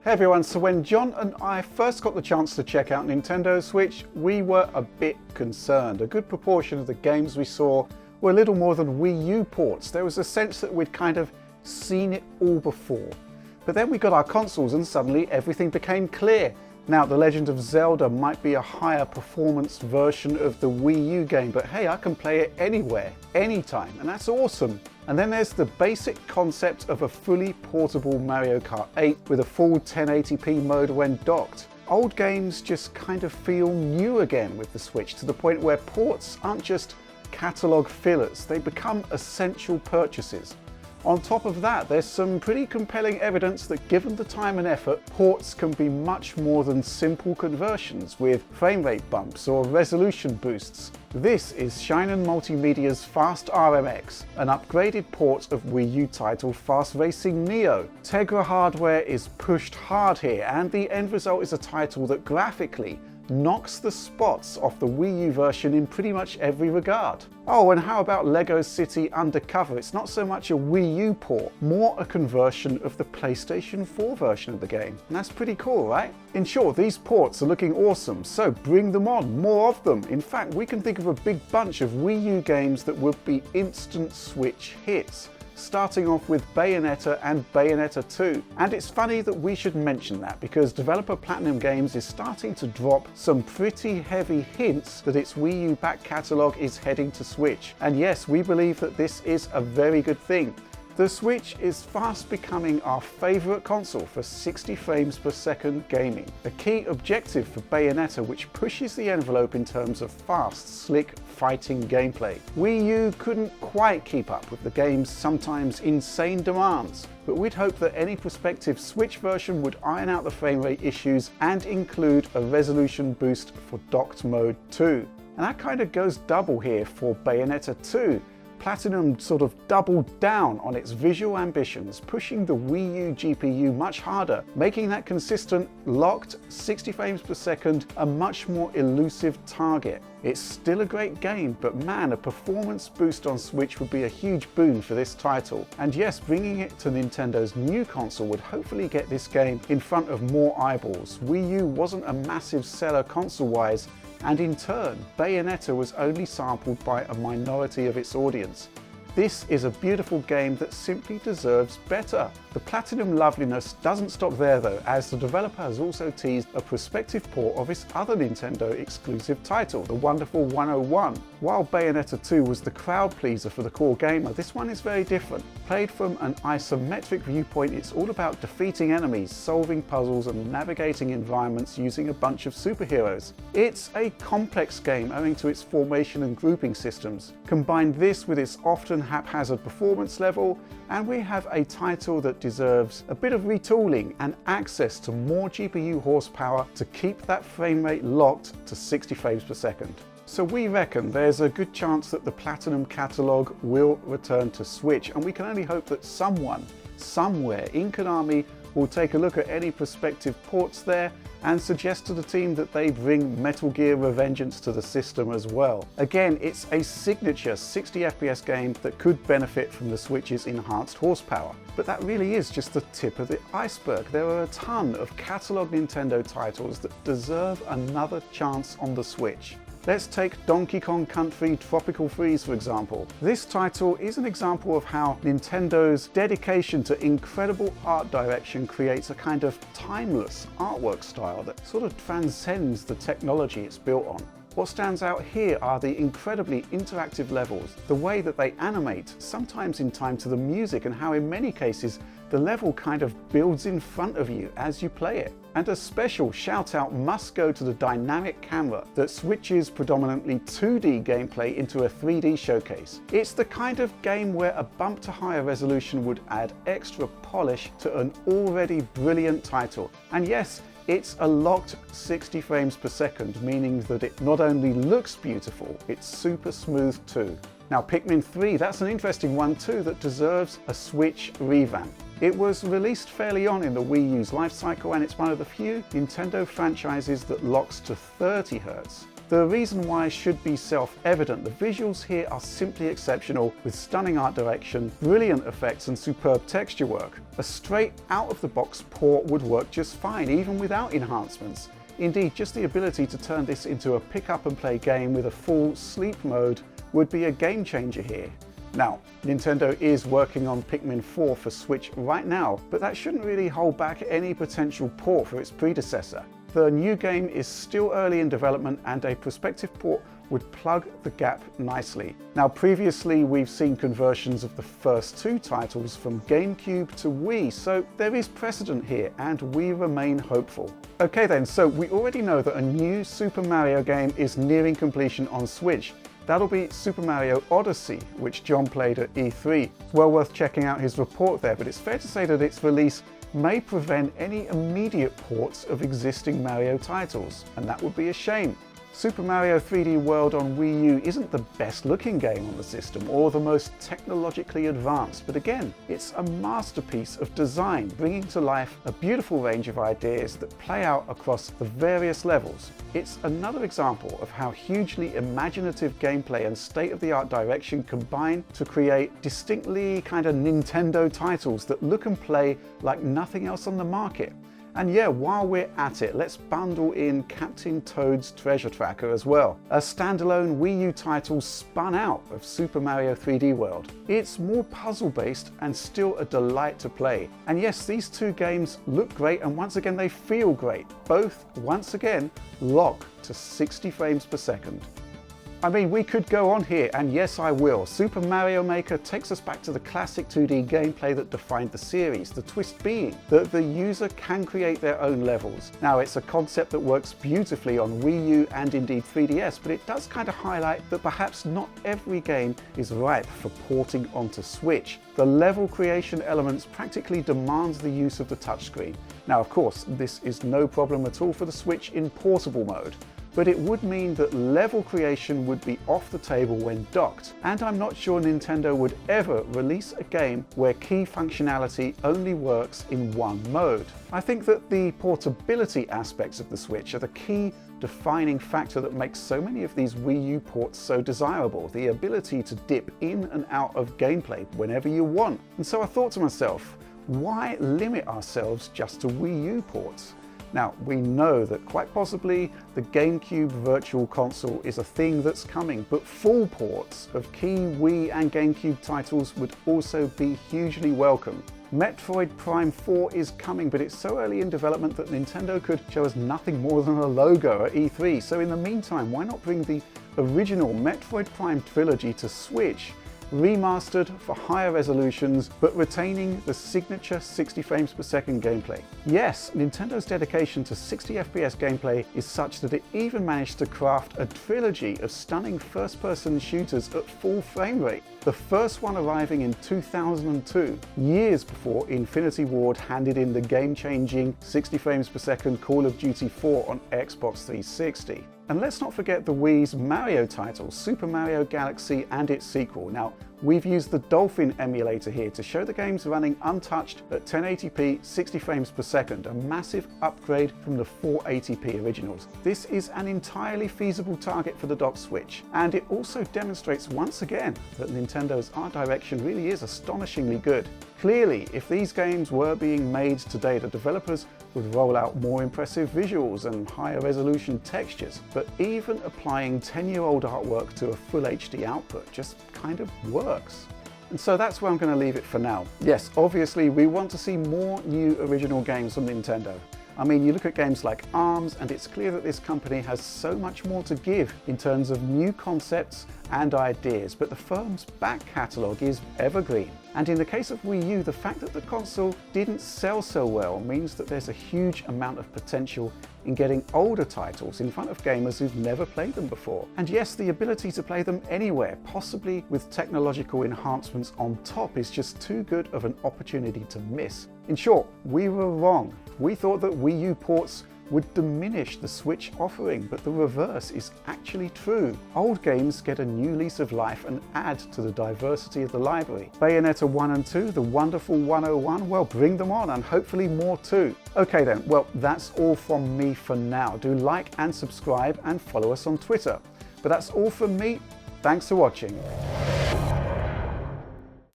Hey everyone, so when John and I first got the chance to check out Nintendo Switch, we were a bit concerned. A good proportion of the games we saw were little more than Wii U ports. There was a sense that we'd kind of seen it all before. But then we got our consoles and suddenly everything became clear. Now, The Legend of Zelda might be a higher performance version of the Wii U game, but hey, I can play it anywhere, anytime, and that's awesome. And then there's the basic concept of a fully portable Mario Kart 8 with a full 1080p mode when docked. Old games just kind of feel new again with the Switch, to the point where ports aren't just catalogue fillers, they become essential purchases. On top of that, there's some pretty compelling evidence that given the time and effort, ports can be much more than simple conversions with frame rate bumps or resolution boosts. This is Shinen Multimedia's Fast RMX, an upgraded port of Wii U title Fast Racing Neo. Tegra hardware is pushed hard here, and the end result is a title that graphically knocks the spots off the Wii U version in pretty much every regard. Oh, and how about Lego City Undercover? It's not so much a Wii U port, more a conversion of the PlayStation 4 version of the game. And that's pretty cool, right? In short, these ports are looking awesome, so bring them on, more of them. In fact, we can think of a big bunch of Wii U games that would be instant Switch hits, starting off with Bayonetta and Bayonetta 2. And it's funny that we should mention that, because developer Platinum Games is starting to drop some pretty heavy hints that its Wii U back catalogue is heading to Switch. And yes, we believe that this is a very good thing. The Switch is fast becoming our favourite console for 60 frames per second gaming, a key objective for Bayonetta, which pushes the envelope in terms of fast, slick fighting gameplay. Wii U couldn't quite keep up with the game's sometimes insane demands, but we'd hope that any prospective Switch version would iron out the frame rate issues and include a resolution boost for docked mode too. And that kind of goes double here for Bayonetta 2. Platinum sort of doubled down on its visual ambitions, pushing the Wii U GPU much harder, making that consistent, locked 60 frames per second a much more elusive target. It's still a great game, but man, a performance boost on Switch would be a huge boon for this title. And yes, bringing it to Nintendo's new console would hopefully get this game in front of more eyeballs. Wii U wasn't a massive seller console-wise, and in turn, Bayonetta was only sampled by a minority of its audience. This is a beautiful game that simply deserves better. The Platinum loveliness doesn't stop there though, as the developer has also teased a prospective port of its other Nintendo exclusive title, the wonderful 101. While Bayonetta 2 was the crowd pleaser for the core gamer, this one is very different. Played from an isometric viewpoint, it's all about defeating enemies, solving puzzles and navigating environments using a bunch of superheroes. It's a complex game owing to its formation and grouping systems. Combine this with its often haphazard performance level, and we have a title that deserves a bit of retooling and access to more GPU horsepower to keep that frame rate locked to 60 frames per second. So we reckon there's a good chance that the Platinum catalogue will return to Switch, and we can only hope that someone, somewhere in Konami, will take a look at any prospective ports there and suggest to the team that they bring Metal Gear Revengeance to the system as well. Again, it's a signature 60 FPS game that could benefit from the Switch's enhanced horsepower. But that really is just the tip of the iceberg. There are a ton of catalogue Nintendo titles that deserve another chance on the Switch. Let's take Donkey Kong Country Tropical Freeze for example. This title is an example of how Nintendo's dedication to incredible art direction creates a kind of timeless artwork style that sort of transcends the technology it's built on. What stands out here are the incredibly interactive levels, the way that they animate, sometimes in time to the music, and how in many cases the level kind of builds in front of you as you play it. And a special shout out must go to the dynamic camera that switches predominantly 2D gameplay into a 3D showcase. It's the kind of game where a bump to higher resolution would add extra polish to an already brilliant title. And yes, it's a locked 60 frames per second, meaning that it not only looks beautiful, it's super smooth too. Now Pikmin 3, that's an interesting one too that deserves a Switch revamp. It was released fairly on in the Wii U's life cycle, and it's one of the few Nintendo franchises that locks to 30 Hz. The reason why should be self-evident. The visuals here are simply exceptional, with stunning art direction, brilliant effects and superb texture work. A straight out-of-the-box port would work just fine, even without enhancements. Indeed, just the ability to turn this into a pick-up-and-play game with a full sleep mode would be a game changer here. Now, Nintendo is working on Pikmin 4 for Switch right now, but that shouldn't really hold back any potential port for its predecessor. The new game is still early in development, and a prospective port would plug the gap nicely. Now, previously we've seen conversions of the first two titles from GameCube to Wii, so there is precedent here and we remain hopeful. Okay then, so we already know that a new Super Mario game is nearing completion on Switch. That'll be Super Mario Odyssey, which John played at E3. It's well worth checking out his report there, but it's fair to say that its release may prevent any immediate ports of existing Mario titles, and that would be a shame. Super Mario 3D World on Wii U isn't the best looking game on the system or the most technologically advanced, but again, it's a masterpiece of design, bringing to life a beautiful range of ideas that play out across the various levels. It's another example of how hugely imaginative gameplay and state-of-the-art direction combine to create distinctly kind of Nintendo titles that look and play like nothing else on the market. And yeah, while we're at it, let's bundle in Captain Toad's Treasure Tracker as well, a standalone Wii U title spun out of Super Mario 3D World. It's more puzzle-based and still a delight to play. And yes, these two games look great, and once again they feel great. Both, once again, lock to 60 frames per second. I mean, we could go on here, and yes I will. Super Mario Maker takes us back to the classic 2D gameplay that defined the series, the twist being that the user can create their own levels. Now, it's a concept that works beautifully on Wii U and indeed 3DS, but it does kind of highlight that perhaps not every game is ripe for porting onto Switch. The level creation elements practically demands the use of the touchscreen. Now, of course, this is no problem at all for the Switch in portable mode, but it would mean that level creation would be off the table when docked, and I'm not sure Nintendo would ever release a game where key functionality only works in one mode. I think that the portability aspects of the Switch are the key defining factor that makes so many of these Wii U ports so desirable, the ability to dip in and out of gameplay whenever you want. And so I thought to myself, why limit ourselves just to Wii U ports? Now, we know that quite possibly the GameCube Virtual Console is a thing that's coming, but full ports of key Wii and GameCube titles would also be hugely welcome. Metroid Prime 4 is coming, but it's so early in development that Nintendo could show us nothing more than a logo at E3. So in the meantime, why not bring the original Metroid Prime trilogy to Switch? Remastered for higher resolutions, but retaining the signature 60 frames per second gameplay. Yes, Nintendo's dedication to 60 FPS gameplay is such that it even managed to craft a trilogy of stunning first-person shooters at full frame rate. The first one arriving in 2002, years before Infinity Ward handed in the game-changing 60 frames per second Call of Duty 4 on Xbox 360. And let's not forget the Wii's Mario titles, Super Mario Galaxy and its sequel. Now, we've used the Dolphin emulator here to show the games running untouched at 1080p 60 frames per second, a massive upgrade from the 480p originals. This is an entirely feasible target for the dock Switch, and it also demonstrates once again that Nintendo's art direction really is astonishingly good. Clearly, if these games were being made today, the developers would roll out more impressive visuals and higher resolution textures, but even applying 10-year-old artwork to a full HD output just kind of works. And so that's where I'm going to leave it for now. Yes, obviously we want to see more new original games from Nintendo. I mean, you look at games like ARMS, and it's clear that this company has so much more to give in terms of new concepts and ideas, but the firm's back catalogue is evergreen. And in the case of Wii U, the fact that the console didn't sell so well means that there's a huge amount of potential in getting older titles in front of gamers who've never played them before. And yes, the ability to play them anywhere, possibly with technological enhancements on top, is just too good of an opportunity to miss. In short, we were wrong. We thought that Wii U ports would diminish the Switch offering, but the reverse is actually true. Old games get a new lease of life and add to the diversity of the library. Bayonetta 1 and 2, the wonderful 101, well, bring them on, and hopefully more too. Okay then, well, that's all from me for now. Do like and subscribe and follow us on Twitter. But that's all from me. Thanks for watching.